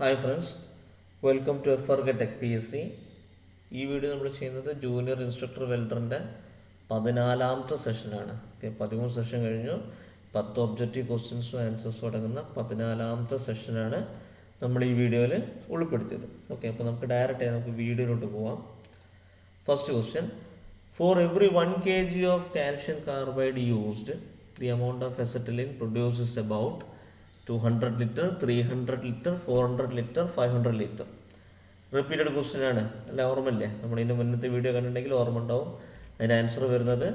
Hi friends, welcome to എഫർഗ tech P S C. ഈ video നമ്മൾ ചെയ്യുന്നത് ജൂനിയർ ഇൻസ്ട്രക്ടർ വെൽഡറിൻ്റെ 14ാമത്തെ സെഷനാണ്. ഓക്കെ, 13 സെഷൻ കഴിഞ്ഞു. 10 ഒബ്ജക്റ്റീവ് ക്വസ്റ്റ്യൻസും ആൻസേഴ്സും അടങ്ങുന്ന 14ാമത്തെ സെഷനാണ് നമ്മൾ ഈ വീഡിയോയിൽ ഉൾപ്പെടുത്തിയത്. ഓക്കെ, അപ്പോൾ നമുക്ക് വീഡിയോയിലോട്ട് പോവാം. First question: for every 1 kg of calcium carbide used, the amount of acetylene produced is about 200 litre, 300 litre, 400 litre, 500 litre. Repeated question ആണ്, അല്ല ഓർമ്മയില്ലേ? നമ്മൾ ഇതിൻ്റെ മുന്നത്തെ വീഡിയോ കണ്ടിട്ടുണ്ടെങ്കിൽ ഓർമ്മ ഉണ്ടാവും. അതിൻ്റെ ആൻസർ വരുന്നത്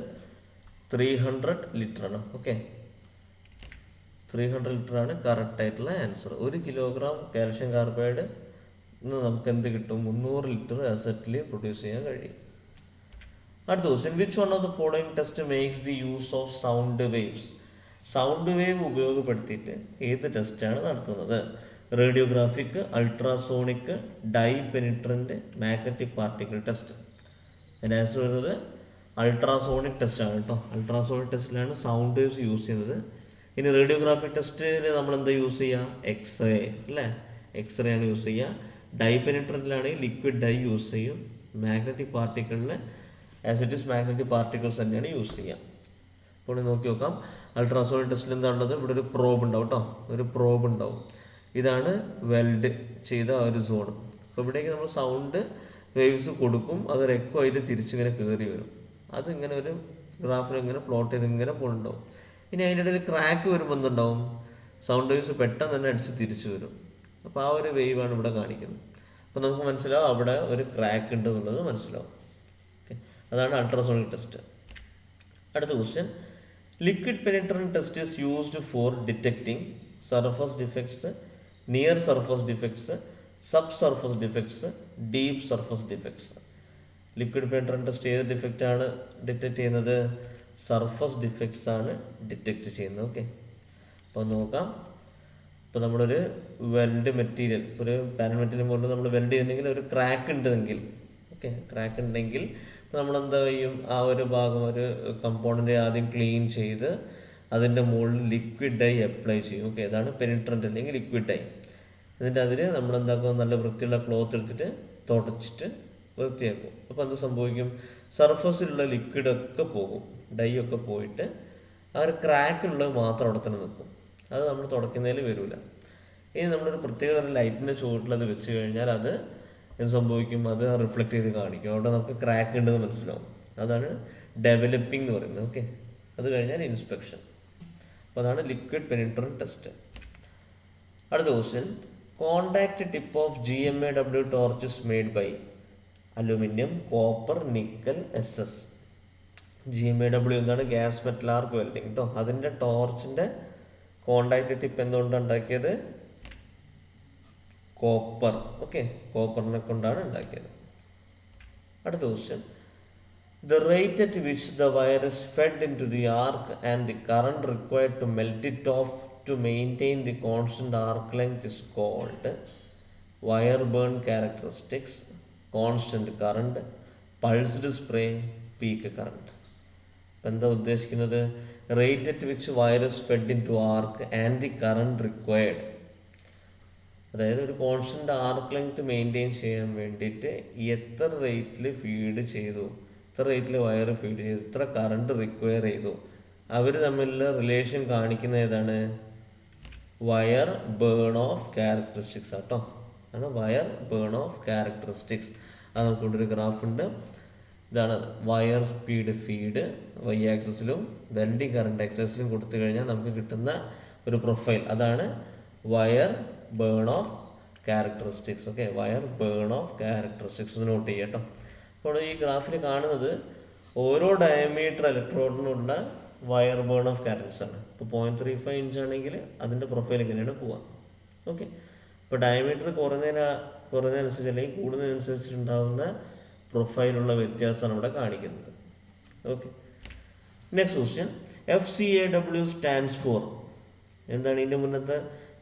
300 ലിറ്റർ ആണ്. ഓക്കെ, 300 ലിറ്റർ ആണ് കറക്റ്റ് ആയിട്ടുള്ള ആൻസർ. 1 കിലോഗ്രാം കാൽഷ്യം കാർബൈഡ് നമുക്ക് എന്ത് കിട്ടും? 300 ലിറ്റർ അസറ്റിലിൻ പ്രൊഡ്യൂസ് ചെയ്യാൻ കഴിയും. അടുത്ത question: which one of the following test makes the use of sound waves? Sound wave ഉപയോഗപ്പെടുത്തിയിട്ട് ഏത് ടെസ്റ്റാണ് നടത്തുന്നത്? Radiographic, ultrasonic, dye penetrant, magnetic particle test. അതിൻ്റെ ആൻസർ വരുന്നത് അൾട്രാസോണിക് ടെസ്റ്റാണ് കേട്ടോ. അൾട്രാസോണിക് ടെസ്റ്റിലാണ് സൗണ്ട് വേവ്സ് യൂസ് ചെയ്യുന്നത്. ഇനി റേഡിയോഗ്രാഫിക് ടെസ്റ്റിൽ നമ്മൾ എന്താ യൂസ് ചെയ്യുക? എക്സ്റേ അല്ലേ? എക്സ്റേ ആണ് യൂസ് ചെയ്യുക. ഡൈ പെനിട്രൻ്റിലാണെങ്കിൽ ലിക്വിഡ് ഡൈ യൂസ് ചെയ്യും. മാഗ്നറ്റിക് പാർട്ടിക്കിളിന് ആസിഡിസ് മാഗ്നറ്റിക് പാർട്ടിക്കിൾസ് തന്നെയാണ് യൂസ് ചെയ്യുക. അപ്പോൾ നോക്കി നോക്കാം. അൾട്രാസോണിക് ടെസ്റ്റിൽ എന്താണുള്ളത്? ഇവിടെ ഒരു പ്രോബ് ഉണ്ടാവും കേട്ടോ, ഒരു പ്രോബ് ഉണ്ടാവും. ഇതാണ് വെൽഡ് ചെയ്ത ഒരു സോൺ. അപ്പോൾ ഇവിടേക്ക് നമ്മൾ സൗണ്ട് വേവ്സ് കൊടുക്കും, അതൊരു എക്കോ ആയിട്ട് തിരിച്ചിങ്ങനെ കയറി വരും. അതിങ്ങനെ ഒരു ഗ്രാഫിൽ ഇങ്ങനെ പ്ലോട്ട് ചെയ്ത് ഇങ്ങനെ പോകുന്നുണ്ടാവും. ഇനി അതിൻ്റെ ഇടയിൽ ക്രാക്ക് വരുമ്പോൾ എന്തുണ്ടാവും? സൗണ്ട് വേവ്സ് പെട്ടെന്ന് തന്നെ അടിച്ച് തിരിച്ചു വരും. അപ്പോൾ ആ ഒരു വേവാണ് ഇവിടെ കാണിക്കുന്നത്. അപ്പോൾ നമുക്ക് മനസ്സിലാവും അവിടെ ഒരു ക്രാക്ക് ഉണ്ട് എന്നുള്ളത് മനസ്സിലാവും. ഓക്കെ, അതാണ് അൾട്രാസോണിക് ടെസ്റ്റ്. അടുത്ത question: liquid penetrant test is used for detecting surface defects, near surface defects, sub surface defects, deep surface defects. Liquid penetrant test ഏത് ഡിഫക്റ്റ് ആണ് ഡിറ്റക്ട് ചെയ്യുന്നത്? സർഫസ് ഡിഫക്ട്സ് ആണ് ഡിറ്റക്ട് ചെയ്യുന്നത്. ഓക്കെ, അപ്പോൾ നോക്കാം. ഇപ്പോൾ നമ്മളൊരു വെൽഡ് മെറ്റീരിയൽ, ഒരു പാനൽ മെറ്റീരിയൽ കൊണ്ട് നമ്മൾ വെൽഡ് ചെയ്യുന്നെങ്കിൽ ഒരു ക്രാക്ക് ഉണ്ടെങ്കിൽ, ഓക്കെ, ക്രാക്ക് ഉണ്ടെങ്കിൽ നമ്മളെന്താ ചെയ്യും? ആ ഒരു ഭാഗം, ഒരു കമ്പോണൻ്റ് ആദ്യം ക്ലീൻ ചെയ്ത് അതിൻ്റെ മുകളിൽ ലിക്വിഡ് ഡൈ അപ്ലൈ ചെയ്യും. ഓക്കെ, അതാണ് പെനിട്രൻ്റ് അല്ലെങ്കിൽ ലിക്വിഡ് ഡൈ. എന്നിട്ട് അതിൽ നമ്മളെന്താക്കും? നല്ല വൃത്തിയുള്ള ക്ലോത്ത് എടുത്തിട്ട് തുടച്ചിട്ട് വൃത്തിയാക്കും. അപ്പോൾ എന്ത് സംഭവിക്കും? സർഫസിലുള്ള ലിക്വിഡൊക്കെ പോകും, ഡൈ ഒക്കെ പോയിട്ട് ആ ഒരു ക്രാക്കിലുള്ളത് മാത്രം അവിടെ തന്നെ നിൽക്കും. അത് നമ്മൾ തുടയ്ക്കുന്നതിൽ വരില്ല. ഇനി നമ്മളൊരു പ്രത്യേക തരം ലൈറ്റിൻ്റെ ചുവട്ടിൽ അത് വെച്ച് കഴിഞ്ഞാൽ അത് എന്ത് സംഭവിക്കും? അത് റിഫ്ലക്റ്റ് ചെയ്ത് കാണിക്കും. അവിടെ നമുക്ക് ക്രാക്ക് ഉണ്ടെന്ന് മനസ്സിലാവും. അതാണ് ഡെവലപ്പിംഗ് എന്ന് പറയുന്നത്. ഓക്കെ, അത് കഴിഞ്ഞാൽ ഇൻസ്പെക്ഷൻ. അപ്പോൾ അതാണ് ലിക്വിഡ് പെനിട്രൻ്റ് ടെസ്റ്റ്. അടുത്ത question: contact tip of GMAW torch made by aluminium, copper, nickel, SS. GMAW എന്താണ്? ഗ്യാസ് മെറ്റൽ ആർക്ക് വെൽഡിങ് കേട്ടോ. അതിൻ്റെ ടോർച്ചിൻ്റെ കോണ്ടാക്ട് ടിപ്പ് എന്തുകൊണ്ടാണ് ഉണ്ടാക്കിയത്? കോപ്പർ. ഓക്കെ, കോപ്പറിനെ കൊണ്ടാണ് ഉണ്ടാക്കിയത്. അടുത്ത question: the rate at which the wire is fed into the arc and the current required to melt it off to maintain the constant arc length is called wire burn characteristics, constant current, pulsed spray, peak current. എന്താ ഉദ്ദേശിക്കുന്നത്? Rate at which wire is fed into arc and the current required, അതായത് ഒരു constant arc length maintain ചെയ്യാൻ വേണ്ടിയിട്ട് എത്ര റേറ്റിൽ feed ചെയ്തു, എത്ര റേറ്റിൽ വയർ ഫീഡ് ചെയ്തു, എത്ര കറണ്ട് റിക്വയർ ചെയ്തു, അവർ തമ്മിലുള്ള റിലേഷൻ കാണിക്കുന്ന ഏതാണ്? വയർ ബേൺ ഓഫ് ക്യാരക്ടറിസ്റ്റിക്സ് ആട്ടോ. ആണ് വയർ ബേൺ ഓഫ് ക്യാരക്ടറിസ്റ്റിക്സ്. അത് നമുക്കൊരു ഗ്രാഫ് ഉണ്ട്. ഇതാണ് വയർ സ്പീഡ് ഫീഡ് Y ആക്സിസിലും വെൽഡിങ് കറണ്ട് X ആക്സിസിലും കൊടുത്തു കഴിഞ്ഞാൽ നമുക്ക് കിട്ടുന്ന ഒരു പ്രൊഫൈൽ, അതാണ് wire burn off characteristics. Okay, wire burn off characteristics note ചെയ്യുക കേട്ടോ. അപ്പോൾ ഈ ഗ്രാഫിൽ കാണുന്നത് ഓരോ ഡയമീറ്റർ ഇലക്ട്രോഡിനുള്ള വയർ ബേൺ ഓഫ് ക്യാരക്ടറിസ്റ്റിക്സ് ആണ്. ഇപ്പോൾ 0.35 ഇഞ്ച് ആണെങ്കിൽ അതിൻ്റെ പ്രൊഫൈൽ ഇങ്ങനെയാണ് പോവുക. ഓക്കെ, ഇപ്പോൾ ഡയമീറ്റർ കുറയുന്നതിനനുസരിച്ച് അല്ലെങ്കിൽ കൂടുന്നതിനനുസരിച്ചിട്ടുണ്ടാകുന്ന പ്രൊഫൈലുള്ള വ്യത്യാസമാണ് ഇവിടെ കാണിക്കുന്നത്. Okay, next question: FCAW stands for. എന്താണ്? ഇതിൻ്റെ മുന്നത്തെ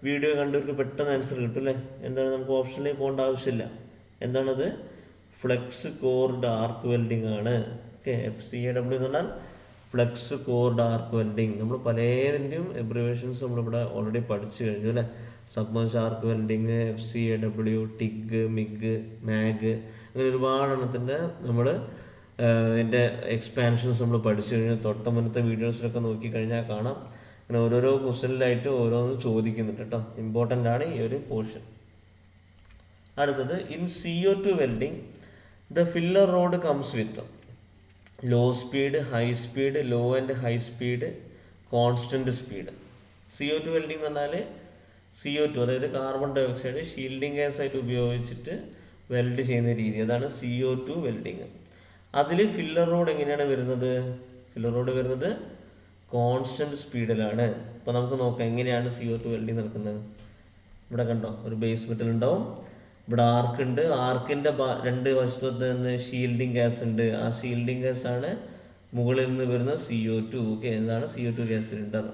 വീഡിയോ കണ്ടവർക്ക് പെട്ടെന്ന് ആൻസർ കിട്ടും അല്ലേ? എന്താണ്? നമുക്ക് ഓപ്ഷനിലേക്ക് പോകേണ്ട ആവശ്യമില്ല. എന്താണത്? ഫ്ലെക്സ് കോർഡ് ആർക്ക് വെൽഡിംഗ് ആണ്. ഓക്കെ, FCAW എന്ന് പറഞ്ഞാൽ ഫ്ലെക്സ് കോർഡ് ആർക്ക് വെൽഡിങ്, നമ്മൾ പലതിൻ്റെയും എബ്രിവേഷൻസ് നമ്മളിവിടെ ഓൾറെഡി പഠിച്ചു കഴിഞ്ഞു അല്ലേ. Submerge arc welding, FCAW, TIG, MIG, MAG, അങ്ങനെ ഒരുപാട് എണ്ണത്തിൻ്റെ നമ്മൾ ഇതിൻ്റെ എക്സ്പാൻഷൻസ് നമ്മൾ പഠിച്ചു കഴിഞ്ഞു. തൊട്ട മുന്നത്തെ വീഡിയോസിലൊക്കെ നോക്കിക്കഴിഞ്ഞാൽ കാണാം. അങ്ങനെ ഓരോരോ ക്വസ്റ്റ്യനിലായിട്ട് ഓരോന്ന് ചോദിക്കുന്നുണ്ട് കേട്ടോ. ഇമ്പോർട്ടൻ്റ് ആണ് ഈ ഒരു പോർഷൻ. അടുത്തത്, in CO2 welding the filler rod comes with low speed, high speed, low and high speed, constant speed. CO2 welding എന്ന് പറഞ്ഞാൽ CO2 അതായത് carbon dioxide shielding gas ആയിട്ട് ഉപയോഗിച്ചിട്ട് വെൽഡ് ചെയ്യുന്ന രീതി, അതാണ് CO2 വെൽഡിങ്. അതിൽ ഫില്ലർ റോഡ് എങ്ങനെയാണ് വരുന്നത്? ഫില്ലർ റോഡ് വരുന്നത് കോൺസ്റ്റൻറ്റ് സ്പീഡിലാണ്. അപ്പോൾ നമുക്ക് നോക്കാം എങ്ങനെയാണ് CO2 വെൽഡിങ് നടക്കുന്നത്. ഇവിടെ കണ്ടോ, ഒരു ബേസ് മെറ്റൽ ഉണ്ടാവും, ഇവിടെ ആർക്ക് ഉണ്ട്, ആർക്കിൻ്റെ രണ്ട് വശത്ത് നിന്ന് ഷീൽഡിങ് ഗ്യാസ് ഉണ്ട്. ആ ഷീൽഡിങ് ഗ്യാസ് ആണ് മുകളിൽ നിന്ന് വരുന്ന CO2. ഓക്കെ, എന്താണ് CO2 ഗ്യാസ് സിലിണ്ടർ.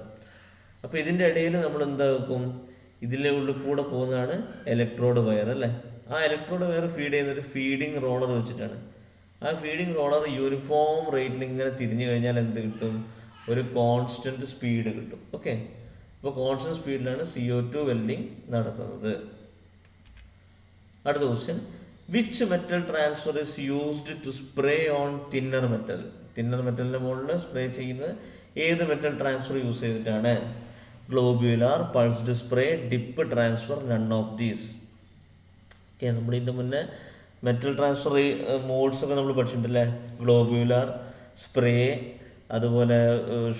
അപ്പോൾ ഇതിൻ്റെ ഇടയിൽ നമ്മൾ എന്താ വെക്കും, ഇതിൻ്റെ ഉള്ളിൽ കൂടെ പോകുന്നതാണ് ഇലക്ട്രോഡ് വയർ അല്ലേ. ആ ഇലക്ട്രോഡ് വയർ ഫീഡ് ചെയ്യുന്നൊരു ഫീഡിങ് റോളർ വെച്ചിട്ടാണ്. ആ ഫീഡിങ് റോളർ യൂണിഫോം റേറ്റിൽ ഇങ്ങനെ തിരിഞ്ഞു കഴിഞ്ഞാൽ എന്ത് കിട്ടും, ഒരു കോൺസ്റ്റൻറ്റ് സ്പീഡ് കിട്ടും. ഓക്കെ, അപ്പോൾ കോൺസ്റ്റൻറ്റ് സ്പീഡിലാണ് CO2 വെൽഡിങ് നടത്തുന്നത്. അടുത്ത question, which metal transfer is used to spray on thinner metal. Thinner മെറ്റലിൻ്റെ മുകളിൽ സ്പ്രേ ചെയ്യുന്നത് ഏത് മെറ്റൽ ട്രാൻസ്ഫർ യൂസ് ചെയ്തിട്ടാണ്? Globular, pulsed spray, dip transfer, none of these. Okay, നമ്മളിതിൻ്റെ മുന്നേ മെറ്റൽ ട്രാൻസ്ഫർ മോഡ്സ് ഒക്കെ നമ്മൾ പഠിച്ചിട്ടുണ്ടല്ലേ. ഗ്ലോബ്യുലാർ, സ്പ്രേ, അതുപോലെ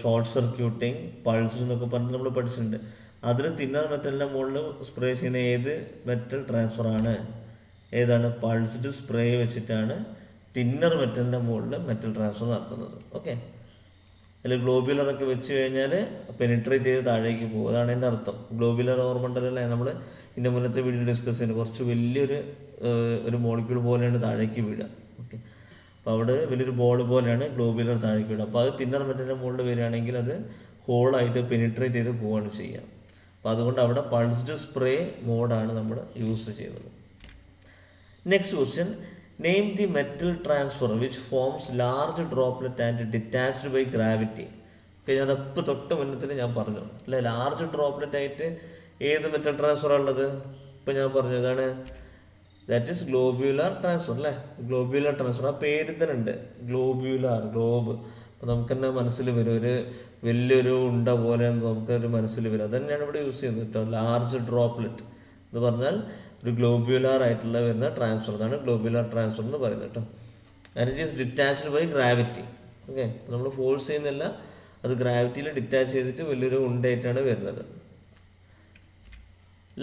ഷോർട്ട് സർക്യൂട്ടിങ്, പൾസ് എന്നൊക്കെ പറഞ്ഞിട്ട് നമ്മൾ പഠിച്ചിട്ടുണ്ട്. അതിൽ തിന്നർ മെറ്റലിൻ്റെ മുകളിൽ സ്പ്രേ ചെയ്യുന്ന ഏത് മെറ്റൽ ട്രാൻസ്ഫറാണ്? ഏതാണ്? പൾസ്ഡ് സ്പ്രേ വെച്ചിട്ടാണ് തിന്നർ മെറ്റലിൻ്റെ മുകളിൽ മെറ്റൽ ട്രാൻസ്ഫർ നടത്തുന്നത്. ഓക്കെ, അതിൽ ഗ്ലോബ്യുലറൊക്കെ വെച്ച് കഴിഞ്ഞാൽ പെനിട്രേറ്റ് ചെയ്ത് താഴേക്ക് പോകും, അതാണ് എൻ്റെ അർത്ഥം. ഗ്ലോബ്യുലർ ഓർമ്മ ഉണ്ടല്ലേ, നമ്മൾ ഇതിൻ്റെ മുന്നത്തെ വീഡിയോ ഡിസ്കസ് ചെയ്യുന്നത്. കുറച്ച് വലിയൊരു മോളിക്യൂൾ പോലെയാണ് താഴേക്ക് വീഴുക. ഓക്കെ, അപ്പോൾ അവിടെ വലിയൊരു ബോൾ പോലെയാണ് ഗ്ലോബ്യുലർ താഴേക്ക് വീഴുക. അപ്പോൾ അത് തിന്നർ മെറ്റലിൻ്റെ മുകളിൽ വരികയാണെങ്കിൽ അത് ഹോളായിട്ട് പെനിട്രേറ്റ് ചെയ്ത് പോവുകയാണ് ചെയ്യുക. അപ്പോൾ അതുകൊണ്ട് അവിടെ പൾസ്ഡ് സ്പ്രേ മോഡാണ് നമ്മൾ യൂസ് ചെയ്തത്. Next question, name the metal transfer which forms large droplet and detached by gravity. Okay, ഞാൻ അപ്പോൾ തൊട്ട് മുന്നത്തിൽ ഞാൻ പറഞ്ഞു അല്ലേ, ലാർജ് ഡ്രോപ്ലെറ്റ് ആയിട്ട് ഏത് മെറ്റൽ ട്രാൻസ്ഫറാണ് ഉള്ളത്? ഇപ്പം ഞാൻ പറഞ്ഞു ഇതാണ്, ദാറ്റ് ഈസ് ഗ്ലോബ്യുലാർ ട്രാൻസ്ഫർ അല്ലേ. ഗ്ലോബ്യുലാർ ട്രാൻസ്ഫർ ആ പേര് തന്നെ ഉണ്ട്, ഗ്ലോബ്യുലാർ, ഗ്ലോബ്. അപ്പോൾ നമുക്ക് തന്നെ മനസ്സിൽ വരും, ഒരു വലിയൊരു ഉണ്ട പോലെ നമുക്കൊരു മനസ്സിൽ വരും. അത് തന്നെയാണ് ഇവിടെ യൂസ് ചെയ്യുന്നത് കേട്ടോ. ലാർജ് ഡ്രോപ്ലെറ്റ് എന്ന് പറഞ്ഞാൽ ഒരു ഗ്ലോബ്യുലാർ ആയിട്ടുള്ള വരുന്ന ട്രാൻസ്ഫർ, അതാണ് ഗ്ലോബ്യുലാർ ട്രാൻസ്ഫർ എന്ന് പറയുന്നത് കേട്ടോ. And it is detached by gravity. Okay, നമ്മൾ ഫോഴ്സ് ചെയ്യുന്നില്ല, അത് ഗ്രാവിറ്റിയിൽ ഡിറ്റാച്ച് ചെയ്തിട്ട് വലിയൊരു ഉണ്ടയായിട്ടാണ് വരുന്നത്.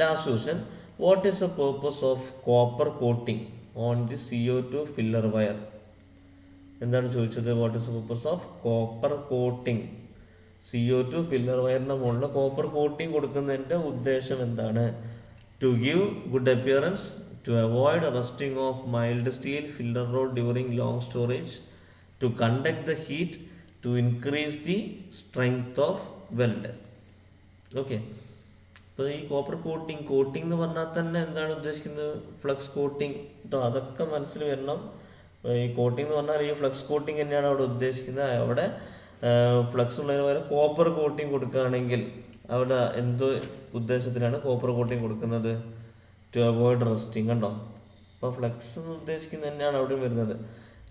Last question, what is the purpose of copper coating on the CO2 filler wire? എന്താണ് ചോദിച്ചത്? What is the purpose of copper coating? CO2 filler വയറിൻ്റെ മുകളിൽ കോപ്പർ കോട്ടിംഗ് കൊടുക്കുന്നതിൻ്റെ ഉദ്ദേശം എന്താണ്? To give good appearance, to avoid rusting of mild steel filler rod during long storage, to conduct the heat, to increase the strength of weld. Okay, അപ്പോൾ ഈ copper coating എന്ന് പറഞ്ഞാൽ തന്നെ എന്താണ് ഉദ്ദേശിക്കുന്നത്? ഫ്ലക്സ് കോട്ടിംഗ് കേട്ടോ, അതൊക്കെ മനസ്സിൽ വരണം. ഈ കോട്ടിംഗ് എന്ന് പറഞ്ഞാൽ ഈ ഫ്ലക്സ് കോട്ടിംഗ് തന്നെയാണ് അവിടെ ഉദ്ദേശിക്കുന്നത്. അവിടെ ഫ്ലക്സ് ഉള്ളതിന് പകരം കോപ്പർ കോട്ടിംഗ് കൊടുക്കുകയാണെങ്കിൽ അവിടെ എന്തോ ഉദ്ദേശത്തിലാണ് കോപ്പർ കോട്ടിംഗ് കൊടുക്കുന്നത്? To avoid rusting. കണ്ടോ, അപ്പോൾ ഫ്ലക്സ് എന്ന് ഉദ്ദേശിക്കുന്നത് തന്നെയാണ് അവിടെ വരുന്നത്.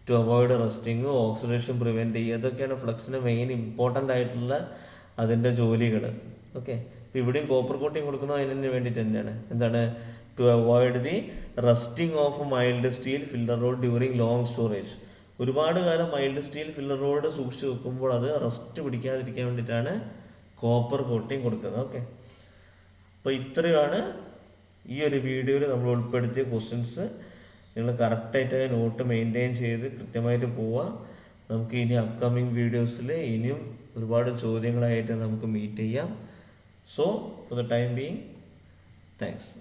To avoid rusting, oxidation prevent ചെയ്യുക, ഇതൊക്കെയാണ് ഫ്ലക്സിൻ്റെ മെയിൻ ഇമ്പോർട്ടൻ്റ് ആയിട്ടുള്ള അതിൻ്റെ ജോലികൾ. ഓക്കെ, അപ്പോൾ ഇവിടെയും കോപ്പർ കോട്ടിംഗ് കൊടുക്കുന്നത് അതിന് വേണ്ടിയിട്ട് തന്നെയാണ്. എന്താണ്? To avoid the rusting of mild steel filler rod during long storage. ഒരുപാട് കാലം മൈൽഡ് സ്റ്റീൽ ഫില്ലർ റോഡ് സൂക്ഷിച്ച് വെക്കുമ്പോൾ അത് റസ്റ്റ് പിടിക്കാതിരിക്കാൻ വേണ്ടിയിട്ടാണ് കോപ്പർ കോട്ടിംഗ് കൊടുക്കുന്നത്. ഓക്കെ, അപ്പോൾ ഇത്രയാണ് ഈ ഒരു വീഡിയോയിൽ നമ്മൾ ഉൾപ്പെടുത്തിയ ക്വസ്റ്റ്യൻസ്. നിങ്ങൾ കറക്റ്റായിട്ട് നോട്ട് മെയിൻറ്റെയിൻ ചെയ്ത് കൃത്യമായിട്ട് പോവുക. നമുക്ക് ഇനി അപ്കമിങ് വീഡിയോസിൽ ഇനിയും ഒരുപാട് ചോദ്യങ്ങളായിട്ട് നമുക്ക് മീറ്റ് ചെയ്യാം. So for the time being, thanks.